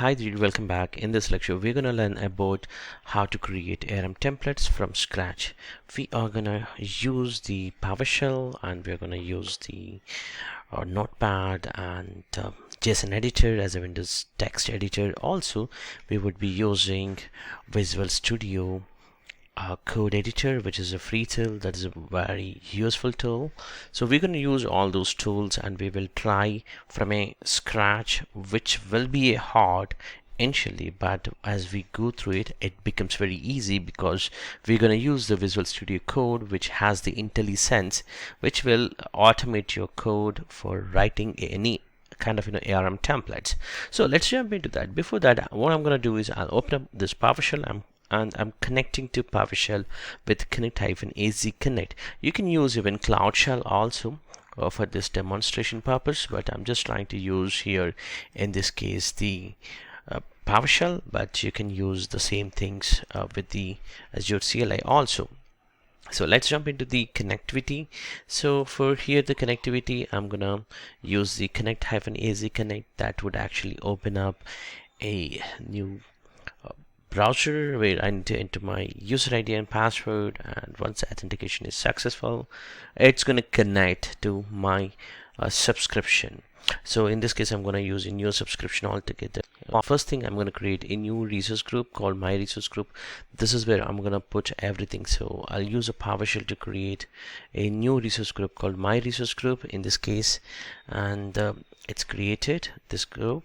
Hi there, welcome back. In this lecture we're gonna learn about how to create ARM templates from scratch. We are gonna use the PowerShell and we're gonna use the Notepad and JSON editor as a Windows text editor. Also we would be using Visual Studio code editor, which is a free tool that is a very useful tool. So we're going to use all those tools and we will try from a scratch, which will be a hard initially, but as we go through it, it becomes very easy because we're going to use the Visual Studio Code, which has the IntelliSense, which will automate your code for writing any kind of ARM templates. So let's jump into that. Before that, what I'm going to do is I'll open up this PowerShell and I'm connecting to PowerShell with connect-az connect. You can use even Cloud Shell also for this demonstration purpose, but I'm just trying to use here in this case the PowerShell, but you can use the same things with the Azure CLI also. So let's jump into the connectivity. So for here the connectivity, I'm gonna use the connect-az connect. That would actually open up a new browser where I need to enter my user ID and password, and once the authentication is successful, it's going to connect to my subscription. So in this case, I'm going to use a new subscription altogether. First thing, I'm going to create a new resource group called my resource group. This is where I'm going to put everything. So I'll use a PowerShell to create a new resource group called my resource group in this case, and it's created this group.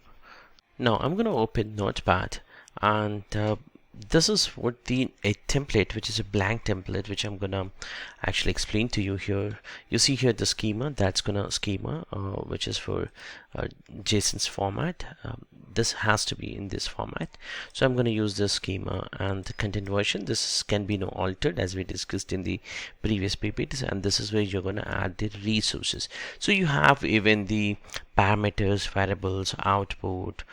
Now I'm going to open Notepad, and this is what a template, which is a blank template, which I'm gonna actually explain to you here. You see here the schema, that's gonna schema which is for JSON's format. This has to be in this format, so I'm going to use this schema. And the content version, this can be altered as we discussed in the previous PPTs, and this is where you're going to add the resources. So you have even the parameters, variables, output,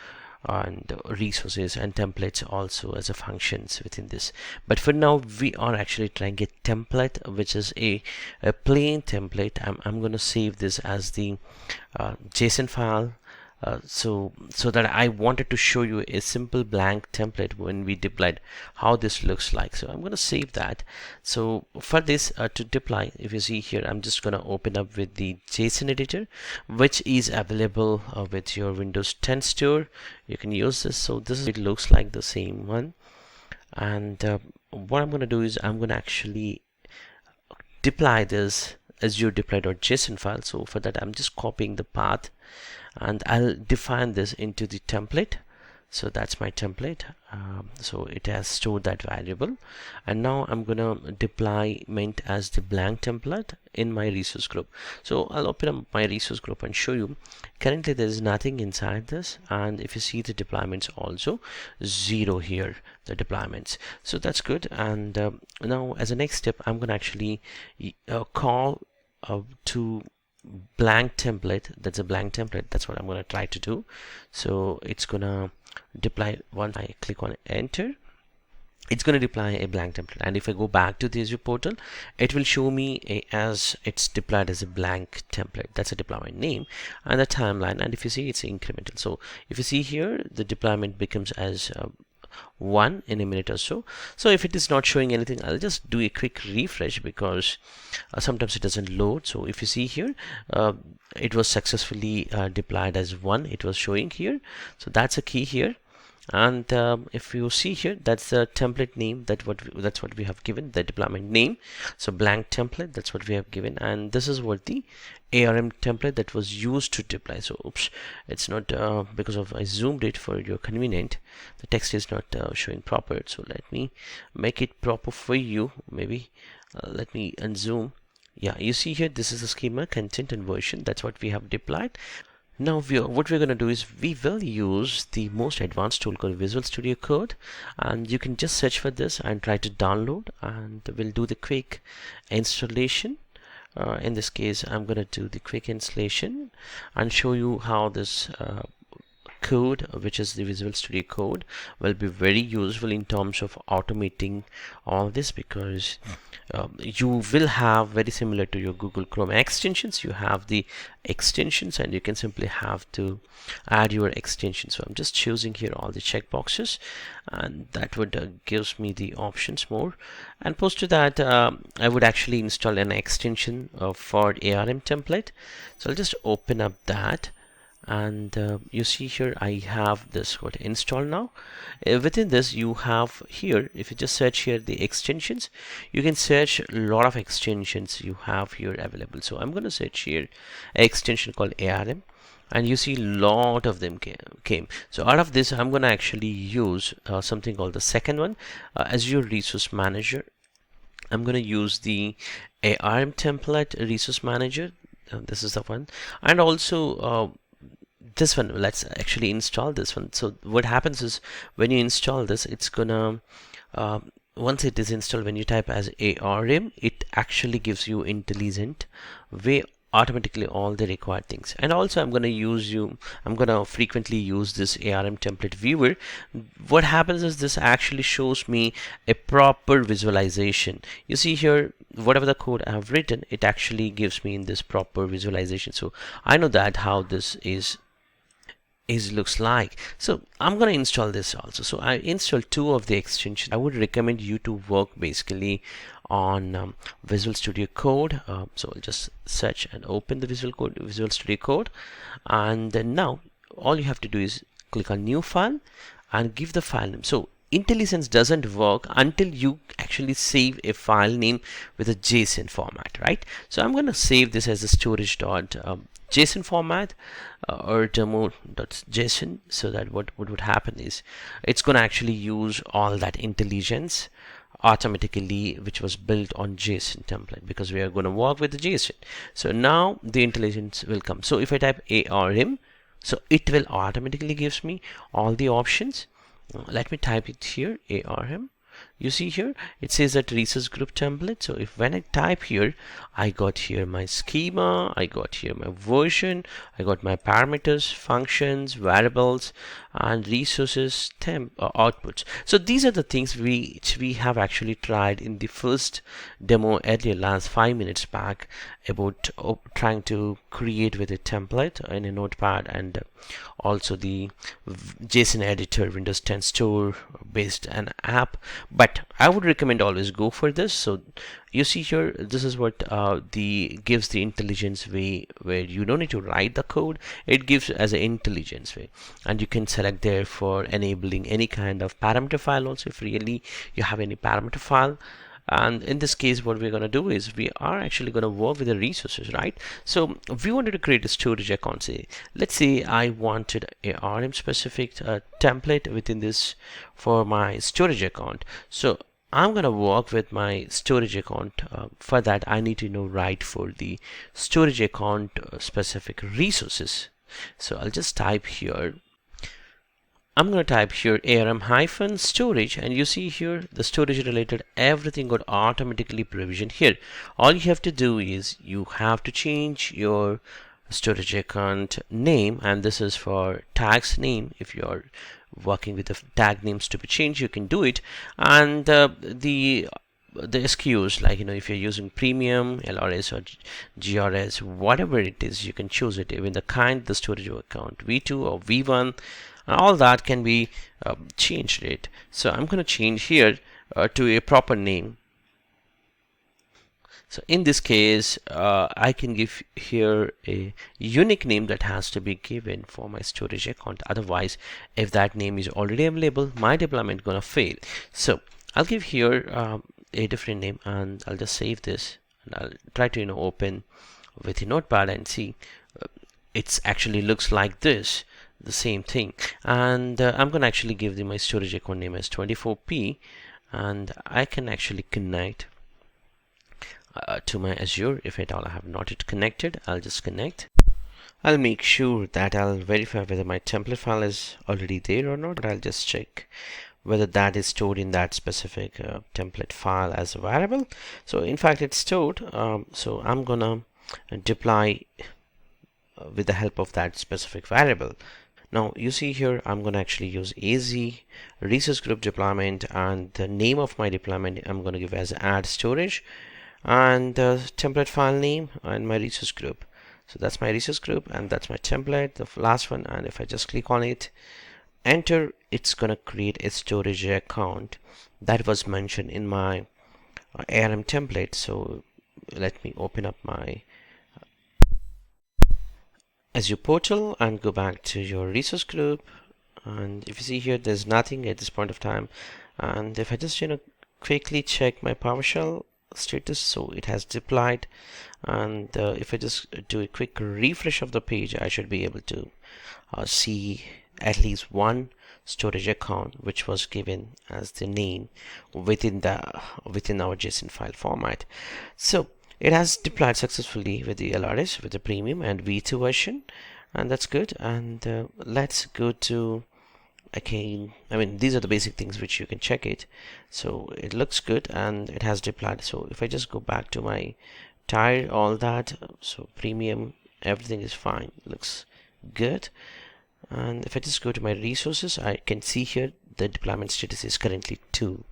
and resources and templates also as a functions within this. But for now we are actually trying a template, which is a plain template. I'm going to save this as the JSON file. So that I wanted to show you a simple blank template when we deployed how this looks like. So I'm going to save that. So for this to deploy, if you see here, I'm just going to open up with the JSON editor, which is available with your Windows 10 store. You can use this. So this is, it looks like the same one. And what I'm going to do is I'm going to actually deploy this Azure deploy.json file. So for that, I'm just copying the path and I'll define this into the template. So that's my template. So it has stored that variable, and now I'm gonna deployment as the blank template in my resource group. So I'll open up my resource group and show you. Currently there is nothing inside this, and if you see the deployments also 0 here, the deployments. So that's good. And now as a next step, I'm gonna actually call to blank template. That's a blank template. That's what I'm going to try to do. So it's gonna deploy. Once I click on enter, it's going to deploy a blank template. And if I go back to the Azure portal, it will show me as it's deployed as a blank template. That's a deployment name and the timeline. And if you see, it's incremental. So if you see here, the deployment becomes as 1 in a minute or so. So if it is not showing anything, I'll just do a quick refresh because sometimes it doesn't load. So if you see here, it was successfully deployed as 1. It was showing here. So that's a key here. And if you see here, that's the template name. That's what we have given, the deployment name. So blank template, that's what we have given. And this is what the ARM template that was used to deploy. So oops, it's not because of I zoomed it for your convenient. The text is not showing proper. So let me make it proper for you. Maybe let me unzoom. Yeah, you see here, this is the schema, content, and version. That's what we have deployed. Now what we're going to do is we will use the most advanced tool called Visual Studio Code, and you can just search for this and try to download, and we'll do the quick installation. In this case, I'm going to do the quick installation and show you how this code, which is the Visual Studio Code, will be very useful in terms of automating all this, because you will have, very similar to your Google Chrome extensions, you have the extensions and you can simply have to add your extension. So I'm just choosing here all the checkboxes, and that would gives me the options more. And post to that, I would actually install an extension for ARM template. So I'll just open up that, and you see here I have this code installed now. Within this you have here, if you just search here the extensions, you can search a lot of extensions you have here available. So I'm going to search here an extension called ARM, and you see a lot of them came. So out of this I'm going to actually use something called the second one, Azure Resource Manager. I'm going to use the ARM template resource manager. This is the one, and also this one. Let's actually install this one. So what happens is, when you install this, it's gonna once it is installed, when you type as ARM, it actually gives you intelligent way automatically all the required things. And also I'm gonna frequently use this ARM template viewer. What happens is, this actually shows me a proper visualization. You see here, whatever the code I have written, it actually gives me in this proper visualization. So I know that how this is looks like. So I'm going to install this also. So I installed 2 of the extensions. I would recommend you to work basically on Visual Studio Code. So I'll just search and open the Visual Studio Code, and then now all you have to do is click on new file and give the file name. So IntelliSense doesn't work until you actually save a file name with a JSON format, right? So I'm going to save this as a storage.json format or demo.json, so that what would happen is, it's going to actually use all that intelligence automatically which was built on JSON template, because we are going to work with the JSON. So now the intelligence will come. So if I type ARM, so it will automatically gives me all the options. Let me type it here, ARM. You see here it says that resource group template. So if when I type here, I got here my schema, I got here my version, I got my parameters, functions, variables, and resources outputs. So these are the things which we have actually tried in the first demo earlier, last 5 minutes back, about trying to create with a template in a notepad, and also the JSON editor, Windows 10 store based an app. But I would recommend always go for this. So you see here, this is what gives the intelligence way, where you don't need to write the code, it gives as an intelligence way, and you can select there for enabling any kind of parameter file also, if really you have any parameter file. And in this case, what we're going to do is, we are actually going to work with the resources, right? So we wanted to create a storage account. Say, let's say I wanted a RM specific template within this for my storage account. So I'm going to work with my storage account. For that, I need to write for the storage account specific resources. So I'll just type here, I'm going to type here ARM-storage, and you see here the storage related everything got automatically provisioned here. All you have to do is, you have to change your storage account name, and this is for tags name. If you're working with the tag names to be changed, you can do it. And the SKUs, like if you're using premium, LRS or GRS, whatever it is, you can choose it. Even the kind, the storage account V2 or V1, all that can be changed it. So I'm going to change here to a proper name. So in this case, I can give here a unique name that has to be given for my storage account. Otherwise, if that name is already available, my deployment gonna fail. So I'll give here a different name, and I'll just save this, and I'll try to open with a notepad and see. It's actually looks like this, the same thing. And I'm gonna actually give my storage account name as 24p, and I can actually connect to my Azure. If at all I have not yet connected, I'll just connect. I'll make sure that I'll verify whether my template file is already there or not, but I'll just check whether that is stored in that specific template file as a variable. So in fact it's stored, so I'm gonna deploy with the help of that specific variable. Now you see here I'm going to actually use AZ resource group deployment, and the name of my deployment I'm going to give as add storage, and the template file name and my resource group. So that's my resource group and that's my template, the last one. And if I just click on it, enter, it's gonna create a storage account that was mentioned in my ARM template. So let me open up my Azure portal and go back to your resource group. And if you see here, there's nothing at this point of time. And if I just quickly check my PowerShell status, so it has deployed. And if I just do a quick refresh of the page, I should be able to see at least one storage account which was given as the name within our JSON file format. So it has deployed successfully with the LRS, with the premium and V2 version, and that's good. And let's go to, again, I mean, these are the basic things which you can check it. So it looks good and it has deployed. So if I just go back to my tire, all that, so premium, everything is fine, looks good. And if I just go to my resources, I can see here the deployment status is currently 2.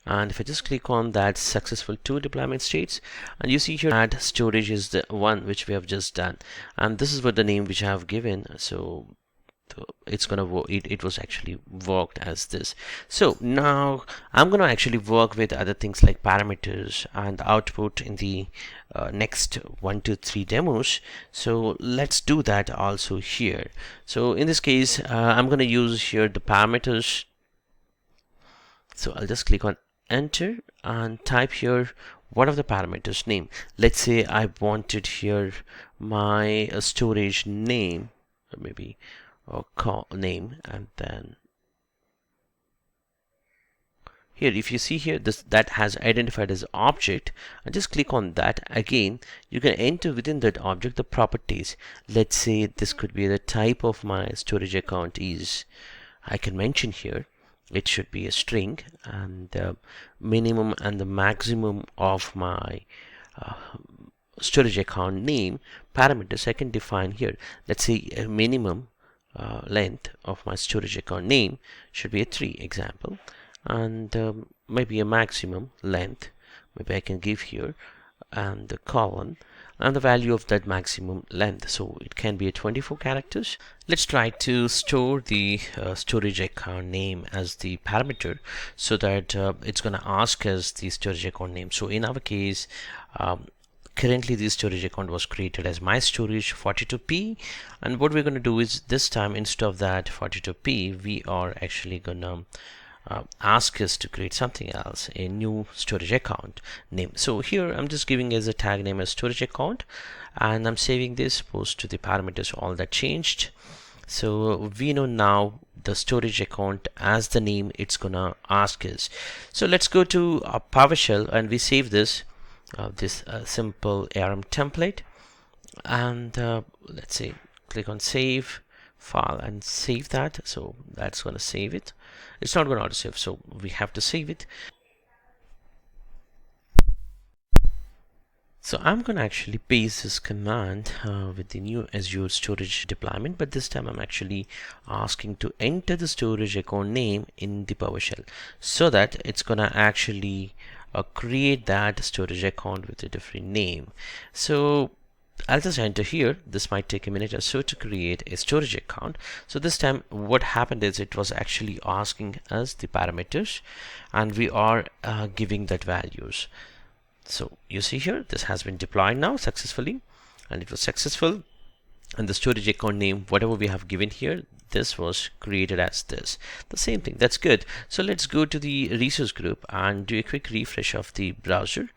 And if I just click on that successful 2 deployment states, and you see here add storage is the one which we have just done, and this is what the name which I have given. So it's gonna work, it was actually worked as this. So now I'm gonna actually work with other things like parameters and output in the next 1 to 3 demos. So let's do that also here. So in this case I'm gonna use here the parameters. So I'll just click on enter and type here what are the parameters name. Let's say I wanted here my storage name, or maybe or call name, and then here if you see here this that has identified as object, and just click on that. Again, you can enter within that object the properties. Let's say this could be the type of my storage account is, I can mention here it should be a string, and the minimum and the maximum of my storage account name parameters I can define here. Let's say a minimum length of my storage account name should be a 3 example, and maybe a maximum length maybe I can give here, and the colon and the value of that maximum length, so it can be a 24 characters. Let's try to store the storage account name as the parameter, so that it's gonna ask us the storage account name. So in our case, currently this storage account was created as my storage 42p, and what we're going to do is this time instead of that 42p we are actually gonna ask us to create something else, a new storage account name. So here I'm just giving as a tag name as storage account, and I'm saving this post to the parameters, all that changed. So we know now the storage account as the name it's gonna ask us. So let's go to PowerShell and we save this simple ARM template, and let's say click on save file and save that. So that's going to save it. It's not going to autosave, so we have to save it. So I'm going to actually paste this command with the new Azure storage deployment, but this time I'm actually asking to enter the storage account name in the PowerShell, so that it's going to actually create that storage account with a different name. So I'll just enter here. This might take a minute or so to create a storage account. So this time what happened is it was actually asking us the parameters, and we are giving that values. So you see here this has been deployed now successfully, and it was successful, and the storage account name whatever we have given here, this was created as this, the same thing. That's good. So let's go to the resource group and do a quick refresh of the browser.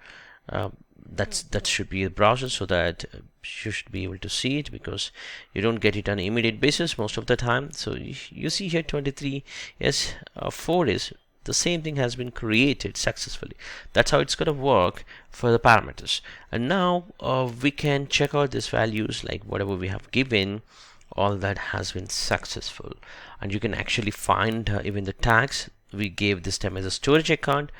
That should be a browser, so that you should be able to see it, because you don't get it on an immediate basis most of the time. So you see here 23, yes, 4 is the same thing has been created successfully. That's how it's going to work for the parameters. And now we can check out these values, like whatever we have given, all that has been successful. And you can actually find even the tags we gave this time as a storage account,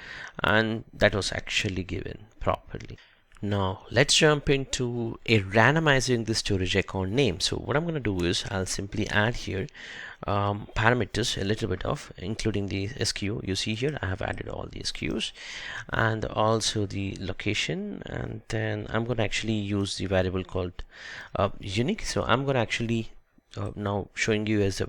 and that was actually given properly. Now let's jump into a randomizing the storage account name. So what I'm going to do is I'll simply add here parameters, a little bit of, including the SKU. You see here I have added all the SKUs and also the location, and then I'm going to actually use the variable called unique. So I'm going to actually now showing you as a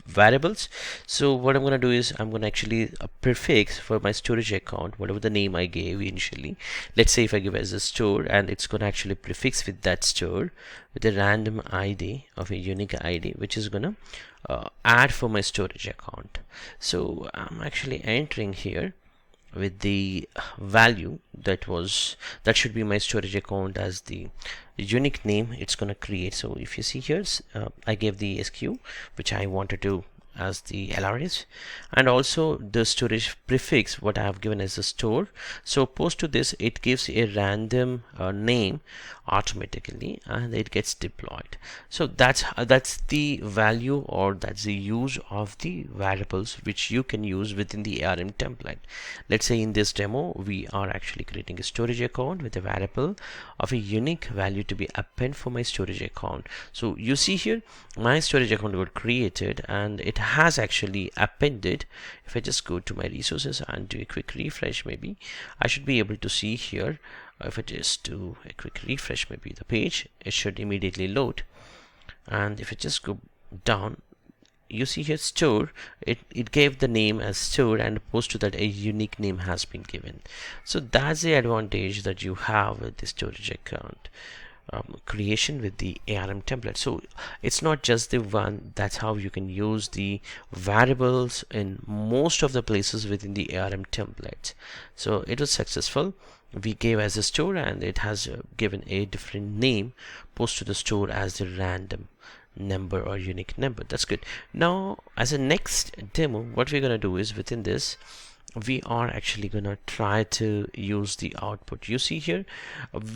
variables. So what I'm going to do is I'm going to actually prefix for my storage account whatever the name I gave initially. Let's say if I give as a store, and it's going to actually prefix with that store with a random ID of a unique ID, which is going to add for my storage account. So I'm actually entering here with the value that should be my storage account as the unique name it's going to create. So if you see here, I gave the SKU which I wanted to as the LRS, and also the storage prefix what I have given as a store. So post to this, it gives a random name automatically and it gets deployed. So that's the value, or that's the use of the variables which you can use within the ARM template. Let's say in this demo we are actually creating a storage account with a variable of a unique value to be append for my storage account. So you see here my storage account got created and it has actually appended. If I just go to my resources and do a quick refresh, maybe I should be able to see here. If I just do a quick refresh, maybe the page, it should immediately load. And if I just go down, you see here store, it gave the name as store, and opposed to that a unique name has been given. So that's the advantage that you have with the storage account creation with the ARM template. So it's not just the one, that's how you can use the variables in most of the places within the ARM template. So it was successful. We gave as a store, and it has given a different name post to the store as the random number or unique number. That's good. Now as a next demo, what we're going to do is within this we are actually going to try to use the output. You see here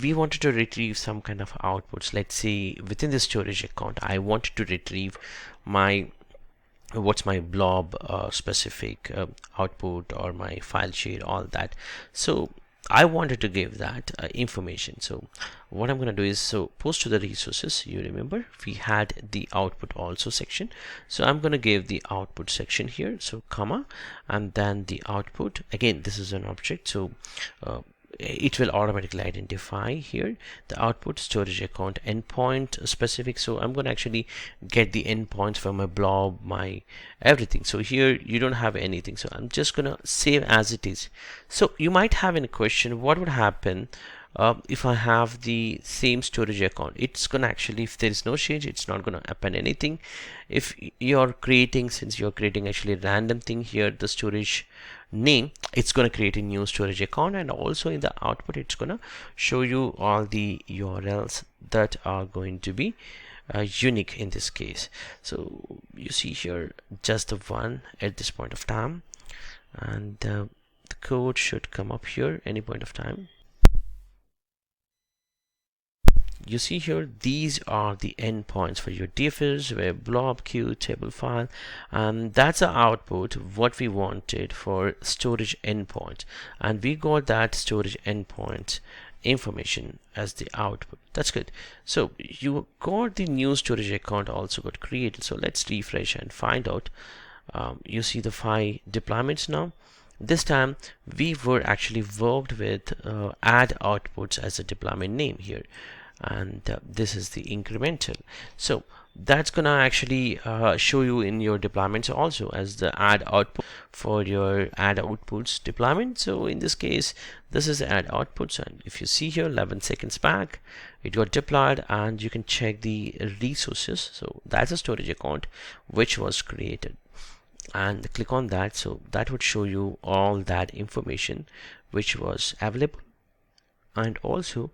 we wanted to retrieve some kind of outputs. Let's say within the storage account I wanted to retrieve my what's my blob specific output, or my file share, all that. So I wanted to give that information. So what I'm going to do is, so post to the resources, you remember we had the output also section. So I'm going to give the output section here, so comma, and then the output. Again, this is an object, so it will automatically identify here the output storage account endpoint specific. So I'm going to actually get the endpoints from my blob, my everything. So here you don't have anything, so I'm just gonna save as it is. So you might have a question, what would happen if I have the same storage account? It's gonna actually, if there is no change, it's not gonna append anything. If you're creating, since you're creating actually a random thing here, the storage name, it's going to create a new storage account, and also in the output it's going to show you all the URLs that are going to be unique in this case. So you see here just the one at this point of time, and the code should come up here any point of time. You see here these are the endpoints for your differs, web, blob, queue, table file, and that's the output what we wanted for storage endpoint, and we got that storage endpoint information as the output. That's good. So you got the new storage account also got created. So let's refresh and find out. You see the 5 deployments now. This time we were actually worked with add outputs as a deployment name here, and this is the incremental. So that's gonna actually show you in your deployments also as the add output for your add outputs deployment. So in this case this is the add outputs, and if you see here 11 seconds back it got deployed, and you can check the resources. So that's a storage account which was created, and click on that. So that would show you all that information which was available, and also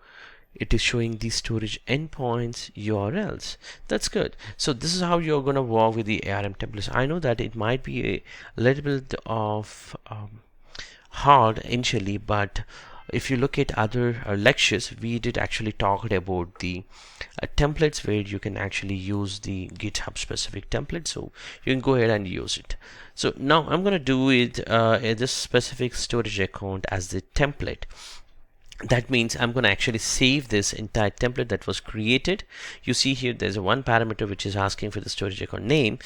it is showing the storage endpoints URLs. That's good. So this is how you're going to work with the ARM templates. I know that it might be a little bit of hard initially, but if you look at other lectures, we did actually talk about the templates where you can actually use the GitHub specific template, so you can go ahead and use it. So now I'm going to do it this specific storage account as the template. That means I'm going to actually save this entire template that was created. You see here there's a one parameter which is asking for the storage account name,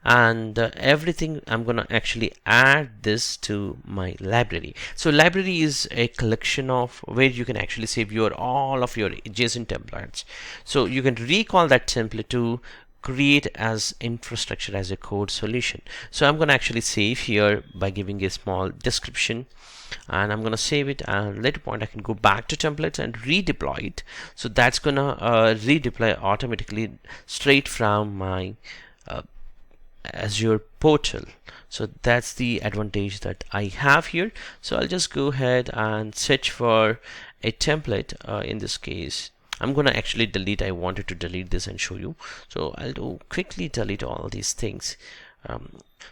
and everything I'm going to actually add this to my library. So library is a collection of where you can actually save your all of your JSON templates. So you can recall that template to create as infrastructure as a code solution. So I'm going to actually save here by giving a small description, and I'm going to save it, and later point I can go back to templates and redeploy it. So that's gonna redeploy automatically straight from my Azure portal. So that's the advantage that I have here. So I'll just go ahead and search for a template. In this case, I'm gonna actually delete. I wanted to delete this and show you. So I'll quickly delete all these things.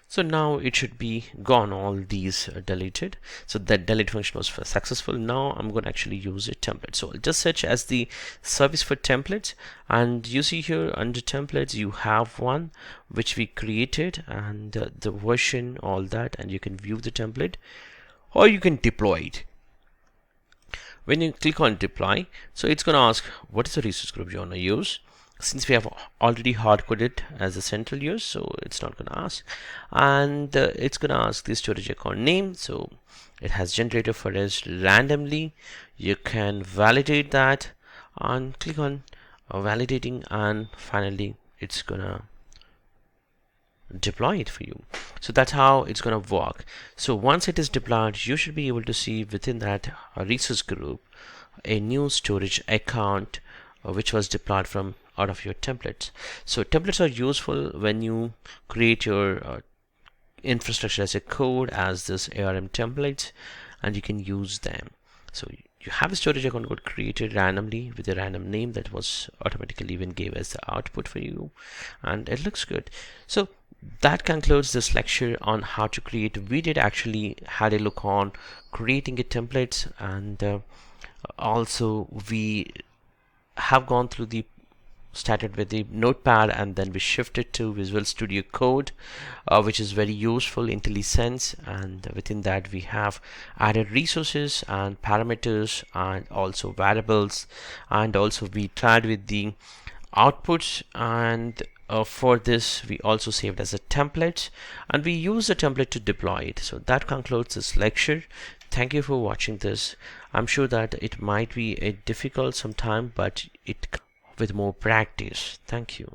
So now it should be gone, all these deleted. So that delete function was successful. Now I'm going to actually use a template. So I'll just search as the service for templates, and you see here under templates you have one which we created, and the version, all that, and you can view the template or you can deploy it. When you click on deploy, so it's going to ask what is the resource group you want to use. Since we have already hard-coded as a central use, so it's not going to ask, and it's going to ask the storage account name. So it has generated for us randomly. You can validate that and click on validating, and finally it's gonna deploy it for you. So that's how it's going to work. So once it is deployed, you should be able to see within that resource group a new storage account which was deployed from out of your templates. So templates are useful when you create your infrastructure as a code as this ARM templates, and you can use them. So you have a storage account code created randomly with a random name that was automatically even gave as the output for you, and it looks good. So that concludes this lecture on how to create. We did actually had a look on creating a templates, and also we have gone through the started with the notepad, and then we shifted to Visual Studio Code, which is very useful, IntelliSense, and within that we have added resources and parameters and also variables, and also we tried with the outputs, and for this we also saved as a template, and we use the template to deploy it. So that concludes this lecture. Thank you for watching this. I'm sure that it might be a difficult sometime, but it with more practice. Thank you.